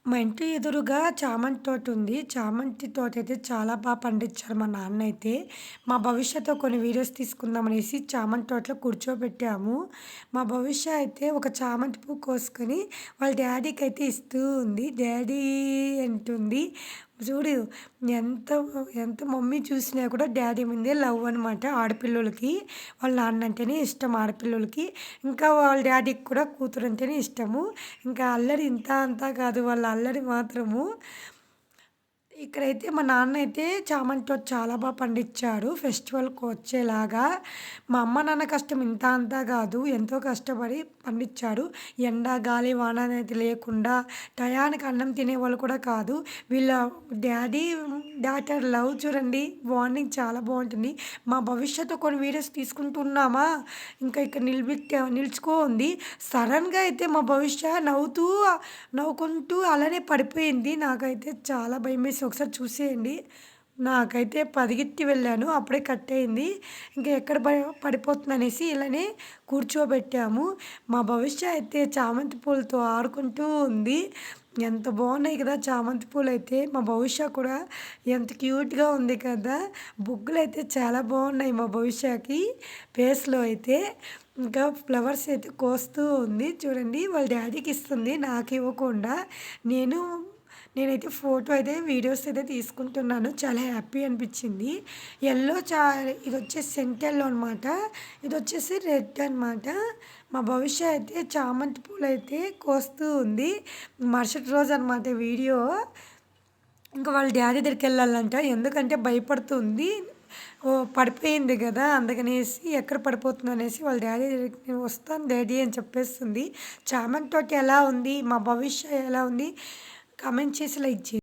మా ఇంటి ఎదురుగా చామంతి తోటుంది. చామంతి తోటైతే చాలా పండించారు మా నాన్నయితే. మా భవిష్యత్తులో కొన్ని వీడియోస్ తీసుకుందామనేసి చామంతి తోటలో కూర్చోబెట్టాము. మా భవిష్య అయితే ఒక చామంతి పువ్వు కోసుకొని వాళ్ళ డ్యాడీకైతే ఇస్తూ ఉంది. డ్యాడీ అంటుంది. చూడు ఎంత ఎంత మమ్మీ చూసినా కూడా డ్యాడీ మీదే లవ్ అనమాట ఆడపిల్లోలకి. వాళ్ళ నాన్న అంటేనే ఇష్టం ఆడపిల్లోలకి. ఇంకా వాళ్ళ డ్యాడీకి కూడా కూతురంటేనే ఇష్టము. ఇంకా అల్లరి ఇంత అంతా కాదు వాళ్ళ అల్లరి మాత్రము. ఇక్కడైతే మా నాన్న అయితే చామంతి తోట చాలా పండించాడు ఫెస్టివల్‌కి వచ్చేలాగా. మా అమ్మ, నాన్న కష్టం ఇంత అంతా కాదు. ఎంతో కష్టపడి పండించాడు. ఎండ, గాలి, వాన అనేది లేకుండా టయానికి అన్నం తినేవాళ్ళు కూడా కాదు. వీళ్ళ డ్యాడీ, డాటర్ లవ్ చూడండి బాండింగ్ చాలా బావుంటుంది. మా భవిష్యత్తు కొన్ని వీడియోస్ తీసుకుంటున్నామా, ఇంకా ఇక్కడ నిలుచుకో ఉంది. సడెన్‌గా అయితే మా భవిష్య నవ్వుకుంటూ అలానే పడిపోయింది. నాకైతే చాలా భయమేసి ఒకసారి చూసేయండి. నాకైతే పరిగెత్తి వెళ్ళాను. అప్పుడే కట్ అయింది. ఇంకా ఎక్కడ పడిపోతుందనేసి ఇలానే కూర్చోబెట్టాము. మా భవిష్య అయితే చామంతి పూలతో ఆడుకుంటూ ఉంది. ఎంత బాగున్నాయి కదా చామంతి పూలైతే. మా భవిష్య కూడా ఎంత క్యూట్‌గా ఉంది కదా! బుగ్గలైతే చాలా బాగున్నాయి మా భవిష్యకి ఫేస్‌లో అయితే. ఇంకా ఫ్లవర్స్ అయితే కోస్తూ ఉంది. చూడండి వాళ్ళ డ్యాడీకి ఇస్తుంది నాకివ్వకుండా. నేనైతే ఫోటో అయితే వీడియోస్ అయితే తీసుకుంటున్నాను. చాలా హ్యాపీ అనిపించింది. యెల్లో ఇదొచ్చేసి సెంట్ యెల్లో అనమాట. ఇదొచ్చేసి రెడ్ అనమాట. మా భవిష్య అయితే చామంతి పూలైతే కోస్తూ ఉంది. మరుసటి రోజు అనమాట వీడియో. ఇంకా వాళ్ళ డ్యాడీ దగ్గరికెళ్ళాలంట. ఎందుకంటే భయపడుతుంది. ఓహ్! పడిపోయింది గదా! అందుకనేసి ఎక్కడ పడిపోతుందో అనేసి వాళ్ళ డ్యాడీ దగ్గరికి నేను వస్తాను డ్యాడీ అని చెప్పేస్తుంది. చామంతి తోట ఎలా ఉంది? మా భవిష్య ఎలా ఉంది? కామెంట్ చేసి లైక్ చేయండి.